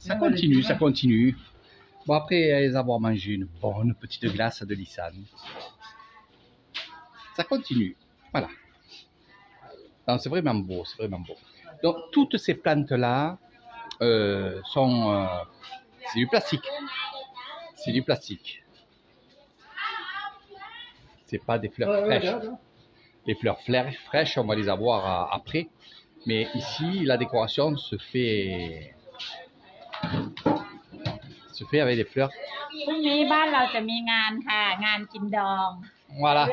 Ça continue, ça continue. Bon, après avoir mangé une bonne petite glace de lissane, ça continue. Voilà. C'est vraiment beau, c'est vraiment beau. Donc, toutes ces plantes-là sont... c'est du plastique. C'est du plastique. C'est pas des fleurs fraîches. Les fleurs fraîches, on va les avoir après. Mais ici, la décoration se fait avec des fleurs. Voilà.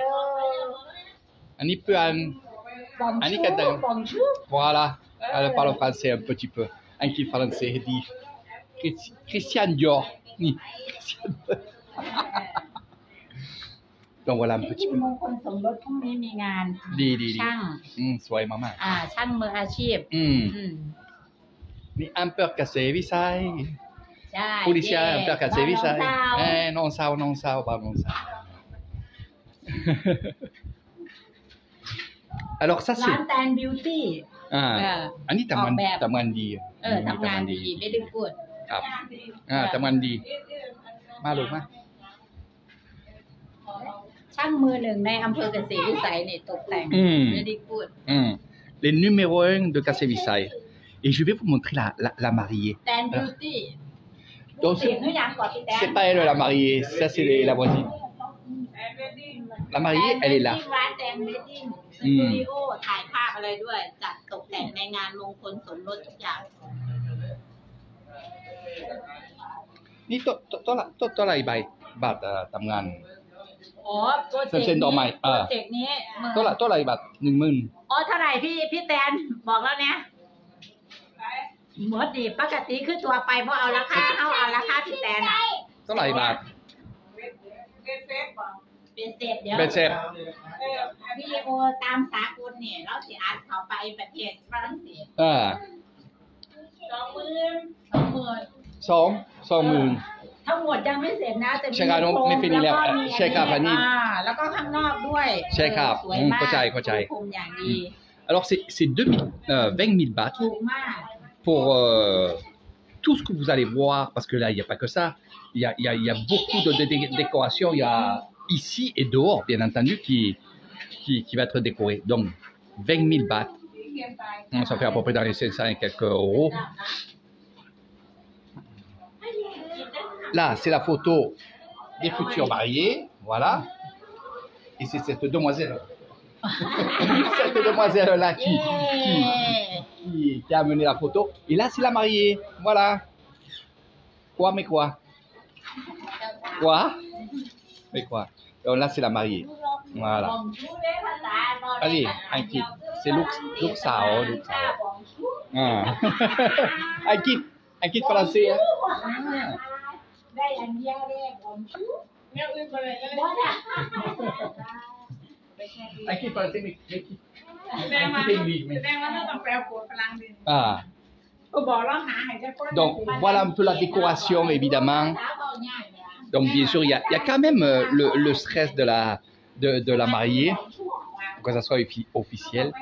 Voilà. Elle parle français un petit peu. Un qui français dit Christian Dior. Donc voilà un petit peu. Soyez maman. Mais un peu cassé visage. Policier un peu cassé visage. Non ça, pas non ça. Alors ça c'est. Beauty. Ani Tamandi. Very good. Tamandi. Malu ma. ช่างมือหนึ่งในอำเภอเกษตรวิสัยเนี่ยตกแต่ง Very good. Les numéros 1 de Kassé-Vissaï. Et je vais vous montrer la mariée. Donc, c'est pas elle la mariée, ça c'est la voisine. La mariée, elle est là. Ni toi là, il va t'amener. อ๋อโปรเจกต์นี้เท่าไหร่บาท10,000อ๋อเท่าไหร่พี่แตนบอกแล้วเนี่ยหมดดีปกติคือตัวไปเพราะเอาราคาพี่แตนเท่าไหร่บาทเป็นเซฟเดี๋ยววิดีโอตามสากลเนี่ยเราสิอัดเข้าไปประเทศฝรั่งเศส20,000ทั้งหมดยังไม่เสร็จนะแต่มีโครงแล้วก็มีแล้วก็ข้างนอกด้วยสวยมากเข้าใจอย่างดี Alors c'est 20 000 bahts pour tout ce que vous allez voir parce que là il n'y a pas que ça, il y a beaucoup de décorations, il y a ici et dehors bien entendu qui va être décoré. Donc 20 000 bahts, ça fait à peu près dans les 500 et quelques euros. Là, c'est la photo des futurs mariés, voilà. Et c'est cette demoiselle, là qui a amené la photo. Et là, c'est la mariée, voilà. Quoi? Mais quoi? Donc là, c'est la mariée, voilà. Allez, un kit. C'est Luke Sao. Un kit français. Hein? Donc voilà un peu la décoration évidemment. Donc bien sûr il y a quand même le stress de la mariée pour que ça soit officiel.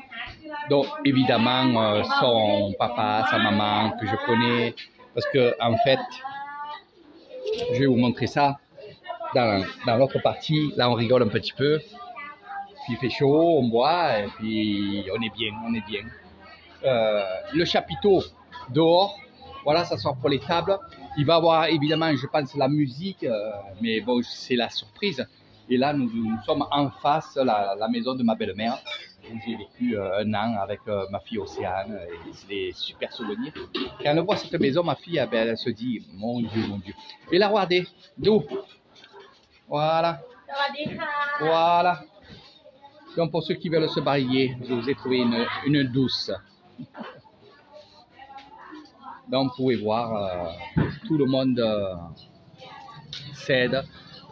Donc évidemment son papa, sa maman que je connais parce que en fait je vais vous montrer ça dans l'autre partie. Là, on rigole un petit peu. Puis il fait chaud, on boit et puis on est bien. Le chapiteau dehors, voilà, ça sort pour les tables. Il va y avoir évidemment, je pense, la musique, mais bon, c'est la surprise. Et là, nous sommes en face la maison de ma belle-mère où j'ai vécu un an avec ma fille Océane et c'est des super souvenirs. Quand elle voit cette maison, ma fille, elle se dit mon Dieu. Et là, regardez, d'où? Voilà. Donc pour ceux qui veulent se marier, je vous ai trouvé une douce. Donc vous pouvez voir, tout le monde cède.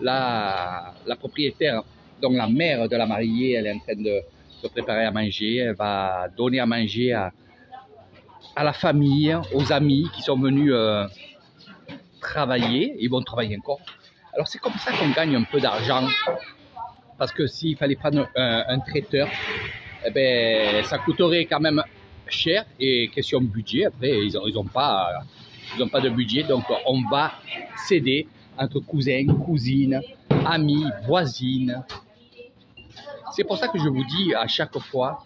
La propriétaire, donc la mère de la mariée, elle est en train de se préparer à manger. Elle va donner à manger à la famille, aux amis qui sont venus travailler. Ils vont travailler encore. Alors c'est comme ça qu'on gagne un peu d'argent. Parce que s'il fallait prendre un traiteur, eh ben, ça coûterait quand même cher. Et question budget, après, ils ont pas ils n'ont pas de budget, donc on va s'aider entre cousins, cousines, amis, voisines. C'est pour ça que je vous dis à chaque fois,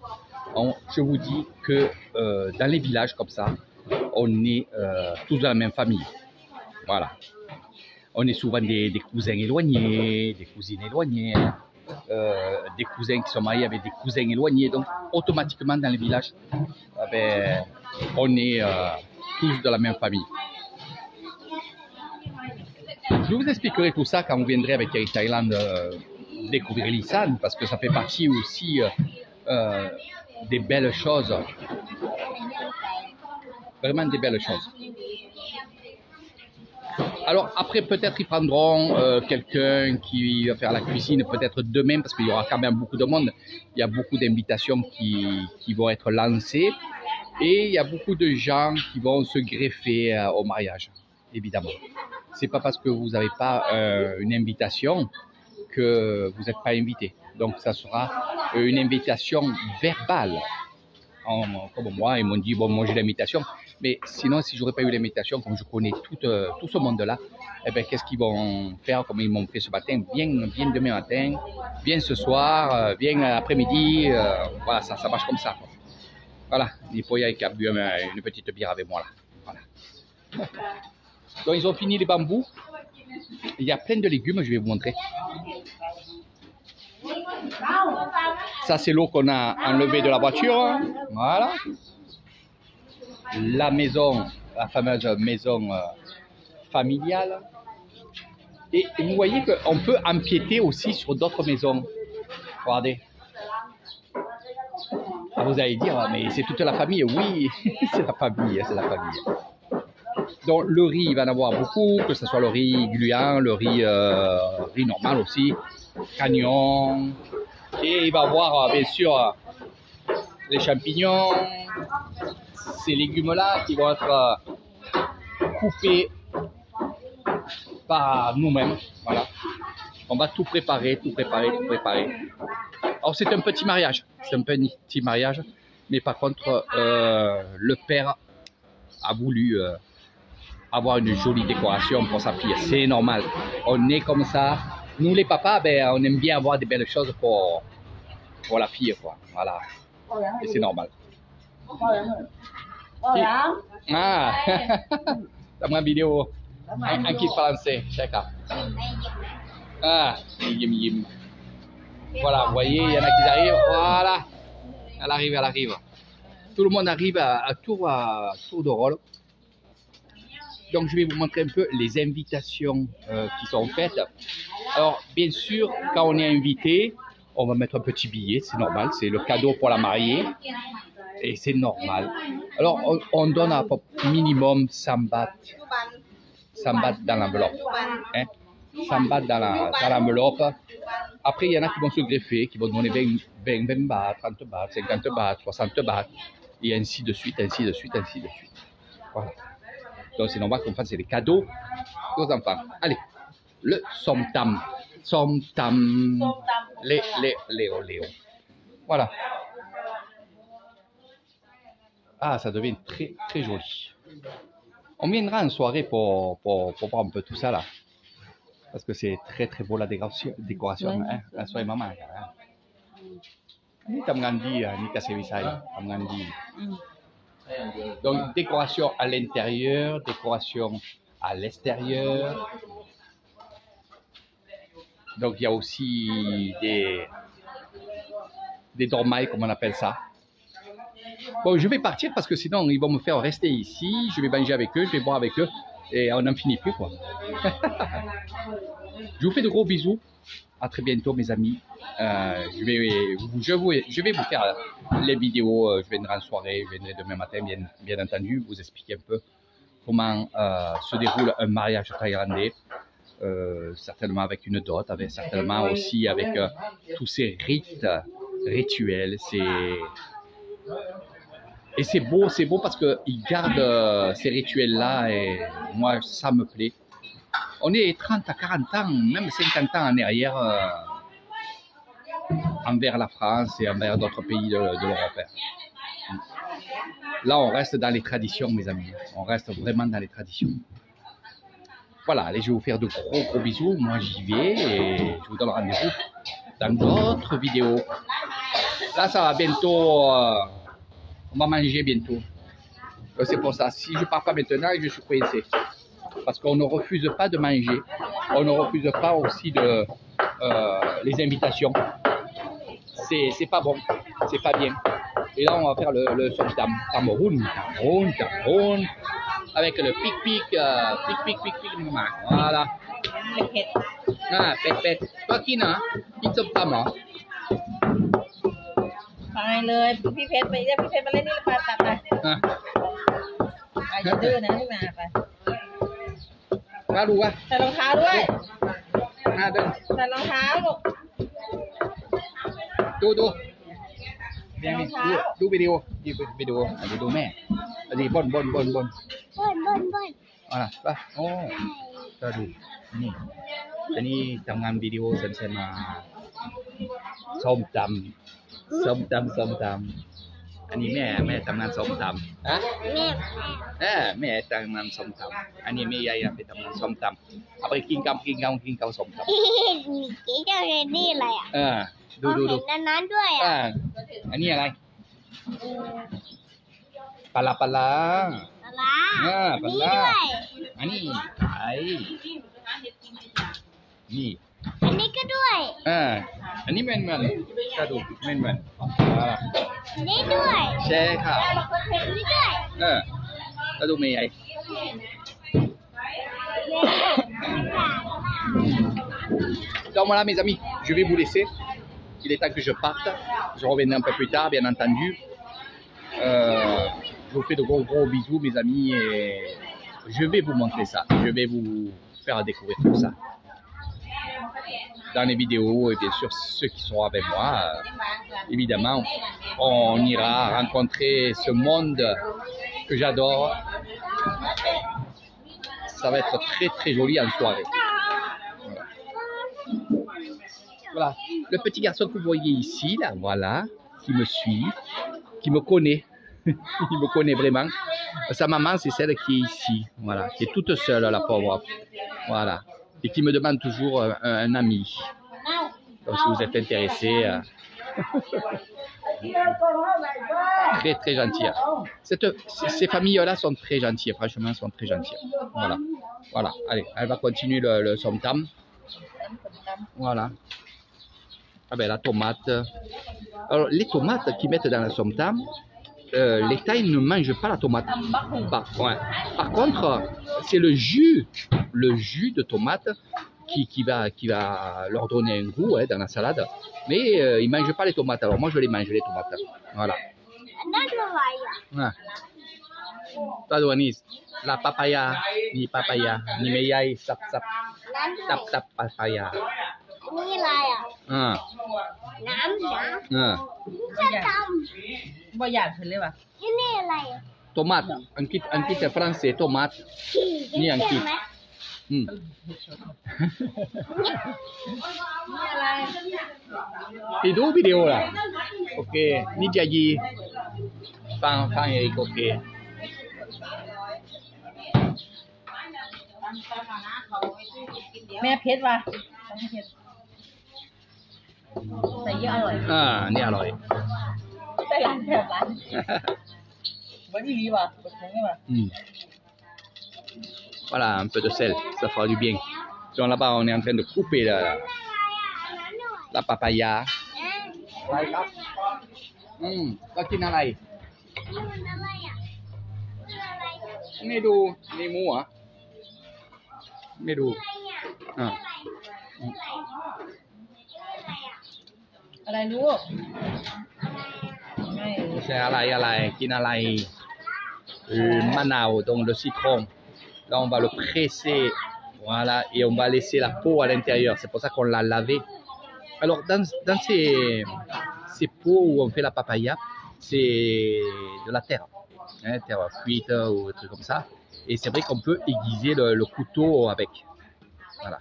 je vous dis que dans les villages comme ça, on est tous dans la même famille. Voilà. On est souvent des cousins éloignés, des cousines éloignées, des cousins qui sont mariés avec des cousins éloignés. Donc, automatiquement, dans les villages, on est tous de la même famille. Je vous expliquerai tout ça quand vous viendrez avec Eric Thaïlande découvrir l'Isan, parce que ça fait partie aussi des belles choses. Vraiment des belles choses. Alors après, peut-être ils prendront quelqu'un qui va faire la cuisine, peut-être demain, parce qu'il y aura quand même beaucoup de monde. Il y a beaucoup d'invitations qui vont être lancées. Et il y a beaucoup de gens qui vont se greffer au mariage, évidemment. C'est pas parce que vous n'avez pas une invitation que vous n'êtes pas invité. Donc ça sera une invitation verbale. Comme moi, ils m'ont dit, bon, moi j'ai l'invitation. Mais sinon, si j'aurais pas eu l'invitation, comme je connais tout ce monde-là, eh ben, qu'est-ce qu'ils vont faire comme ils m'ont fait ce matin? Viens demain matin, viens ce soir, viens après-midi. Voilà, ça marche comme ça, quoi. Voilà, Nipoya qui a bu une petite bière avec moi là. Voilà. Donc ils ont fini les bambous. Il y a plein de légumes, je vais vous montrer. Ça c'est l'eau qu'on a enlevée de la voiture. Voilà. La maison, la fameuse maison familiale. Et vous voyez qu'on peut empiéter aussi sur d'autres maisons. Regardez. Vous allez dire, mais c'est toute la famille. Oui, c'est la famille, c'est la famille. Donc le riz, il va en avoir beaucoup, que ce soit le riz gluant, le riz normal aussi, cagnon. Et il va avoir bien sûr les champignons, ces légumes-là qui vont être coupés par nous-mêmes. Voilà. On va tout préparer, tout préparer, tout préparer. Alors c'est un petit mariage, mais par contre le père a voulu avoir une jolie décoration pour sa fille. C'est normal, on est comme ça. Nous les papas, ben, on aime bien avoir des belles choses pour la fille, quoi. Voilà, et c'est normal. Ah, t'as ma vidéo en kit français, chacun. Ah, yim. Voilà, vous voyez, il y en a qui arrivent. Voilà, elle arrive. Tout le monde arrive à tour de rôle. Donc, je vais vous montrer un peu les invitations qui sont faites. Alors, bien sûr, quand on est invité, on va mettre un petit billet, c'est normal, c'est le cadeau pour la mariée. Et c'est normal. Alors, on donne à minimum 100 bahts. 100 bahts dans l'enveloppe. Hein? 100 bahts dans l'enveloppe. Après, il y en a qui vont se greffer, qui vont donner 20 bahts, 30 bahts, 50 bahts, 60 bahts, et ainsi de suite. Voilà. Donc, c'est normal qu'on fasse des cadeaux aux enfants. Allez, le somtam. Léo. Voilà. Ah, ça devient très, très joli. On viendra en soirée pour voir un peu tout ça, là. Parce que c'est très, très beau la décoration. Hein? La soirée maman. Ni Tamgandi, ni Kasevisai. Tamgandi. Donc, décoration à l'intérieur, décoration à l'extérieur. Donc, il y a aussi des dormailles, comme on appelle ça. Bon, je vais partir parce que sinon, ils vont me faire rester ici. Je vais manger avec eux, je vais boire avec eux. Et on n'en finit plus, quoi. Je vous fais de gros bisous. À très bientôt, mes amis. Je vais vous faire les vidéos. Je viendrai en soirée, je viendrai demain matin, bien entendu, vous expliquer un peu comment se déroule un mariage thaïlandais. Certainement avec une dot, certainement aussi avec tous ces rituels. Et c'est beau parce qu'ils gardent ces rituels-là et moi, ça me plaît. On est 30 à 40 ans, même 50 ans en arrière envers la France et envers d'autres pays de l'Europe. Là, on reste dans les traditions, mes amis. On reste vraiment dans les traditions. Voilà, allez, je vais vous faire de gros bisous. Moi, j'y vais et je vous donne rendez-vous dans d'autres vidéos. Là, ça va bientôt. On va manger bientôt. C'est pour ça. Si je ne pars pas maintenant, je suis coincé. Parce qu'on ne refuse pas de manger. On ne refuse pas aussi les invitations. C'est pas bon. C'est pas bien. Et là, on va faire le som tam. Cameroun. Avec le pic. Voilà. Ah, pet. Toi qui n'as, qui som tam, hein? ไปเลยพี่เพชรไปเรียกพี่เพชรมาเล่นนี่ไปตัดไปอย่าดื้อนะให้มาไป มาดูวะ ใส่รองเท้าด้วย มาเดิน ใส่รองเท้าลูก ดูวิดีโอดูแม่ดีบนอะไรป่ะโอ้ก็ดูนี่อันนี้ทำงานวิดีโอเซนมาส้มตำอันนี้แม่ทำงานส้มตำฮะแม่ทำงานส้มตำอันนี้แม่ยายไปทำงานส้มตำเอาไปกินกับส้มตำนี่เจ้าเรนนี่อะไรอ่ะดูเห็นอันนั้นด้วยอ่ะอันนี้อะไรปลาปลาปลาด้วยอันนี้ไอ้นี่อันนี้ก็ด้วยอันนี้เหมือนก็ดูเหมือนนี่ด้วยใช่ค่ะนี่ด้วยก็ดูไม่ใหญ่Donc voilà mes amis, je vais vous laisser. Il est temps que je parte. Je reviendrai un peu plus tard, bien entendu. Je vous fais de gros bisous mes amis et je vais vous montrer ça. Je vais vous faire découvrir tout ça dans les vidéos et bien sûr ceux qui seront avec moi. Évidemment, on ira rencontrer ce monde que j'adore. Ça va être très joli en soirée. Voilà, le petit garçon que vous voyez ici, là, voilà, qui me suit, qui me connaît, il me connaît vraiment. Sa maman, c'est celle qui est ici, voilà, qui est toute seule, la pauvre, voilà, et qui me demande toujours un ami. Donc, si vous êtes intéressé, très gentil. Ces familles-là sont très gentilles, franchement, sont très gentilles. Voilà, allez, elle va continuer le som tam. Voilà. Ah ben la tomate. Alors les tomates qu'ils mettent dans la som tam, les Thaïs ne mangent pas la tomate. Par contre, c'est le jus de tomate qui va leur donner un goût dans la salade. Mais ils ne mangent pas les tomates. Alors moi je les mange les tomates. Voilà. La papaya, ni meyai, sap papaya. นี่อะไรอ่ะน้ำจะทำบ่อยากเห็นเลยว่ะนี่อะไรtomateอังกฤษc'est français tomate นี่อังกฤษนี่อะไรไปดูวิดีโอล่ะโอเคนี่จะยีฟังเองโอเคแม่เพชรว่ะใส่เยอะอร่อยนี่อร่อยใส่ร้านแบบร้านวันนี้ดีว่ะบดผงว่ะVoilà, un peu de sel, ça fera du bien. Donc là-bas, on est en train de couper la papaya. อะไรครับก็กินอะไรไม่ดูนี่หมูเหรอไม่ดูอะไรลูกไม่ใช่อะไรกินอะไรมะนาวตรงle citron là on va le presser voilà et on va laisser la peau à l'intérieur c'est pour ça qu'on l'a lavé alors dans ces pots où on fait la papaya c'est de la terre terre cuite ou des trucs comme ça et c'est vrai qu'on peut aiguiser le couteau avec voilà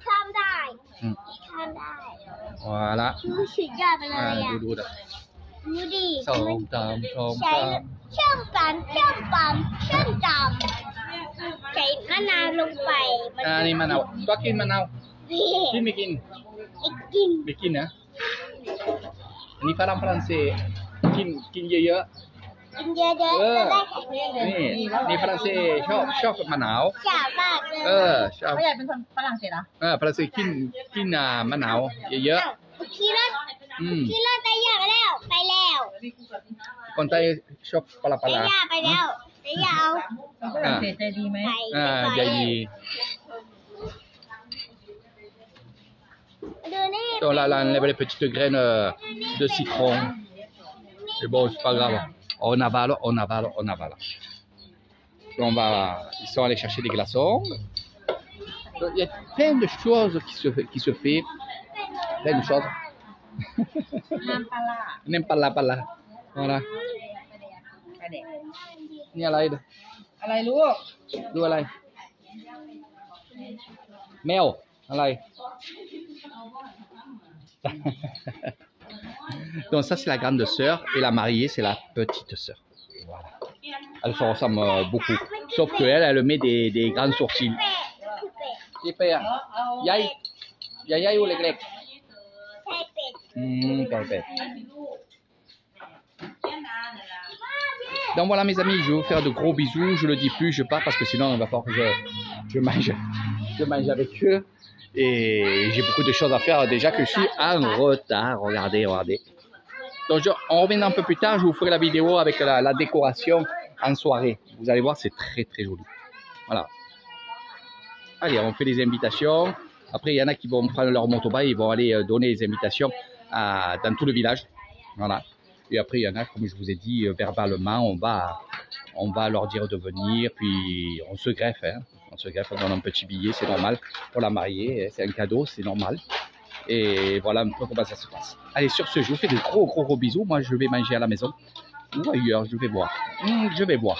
voilà สุดยอดไปเลยอ่ะดูดูดิส้มตำ เชื่อมปั๊มใส่มะนาวลงไป นี่มะนาวก็กินมะนาว นี่ กินไม่กิน กิน ไม่กินนะอันนี้ฝรั่งฝรั่งเศสกินเยอะ กินเยอะๆจะได้แข็งแรง ๆนี่ฝรั่งเศสชอบมะนาว ชอบมากเลย ชอบ เขาใหญ่เป็นคนฝรั่งเศสเหรอ ฝรั่งเศสกินมะนาวเยอะ ขี่รถ ๆ ขี่รถไปแล้วไปแล้ว คนไทยชอบปลา ไปย่าไปแล้วไปย่าเอา ฝรั่งเศสใจดีไหม ใส่ ใหญ่ดี ดูนี่ Donc là, on enlève les petites graines de citron. Et bon, c'est pas grave. On avale. Donc ils sont allés chercher des glaçons. Donc, il y a plein de choses qui se fait. Plein de choses. น้ำปลาร้า Nem pala. Voilà. ปลาแดก Niอะไร อะไรลูก ดูอะไร แมวอะไร Donc ça c'est la grande sœur et la mariée c'est la petite sœur. Voilà. Elles se ressemblent beaucoup. Sauf qu'elle met des grands sourcils. เป็ด Ni père. Yay ou les grecs? ใช่เป็ด Donc voilà mes amis, je vais vous faire de gros bisous. Je le dis plus, je pars parce que sinon il va falloir que je mange avec eux. Et j'ai beaucoup de choses à faire déjà que je suis en retard. Regardez. Donc on revient un peu plus tard, je vous ferai la vidéo avec la décoration en soirée. Vous allez voir, c'est très très joli. Voilà. Allez, on fait des invitations. Après, il y en a qui vont prendre leur motobike, ils vont aller donner des invitations dans tout le village. Voilà. Et après, il y en a, comme je vous ai dit, verbalement, on va leur dire de venir, puis on se greffe. On se greffe, on donne un petit billet, c'est normal. Pour la mariée, c'est un cadeau, c'est normal. Et voilà un peu comment ça se passe. Allez, sur ce, je vous fais de gros bisous. Moi, je vais manger à la maison ou ailleurs, je vais voir. Je vais voir.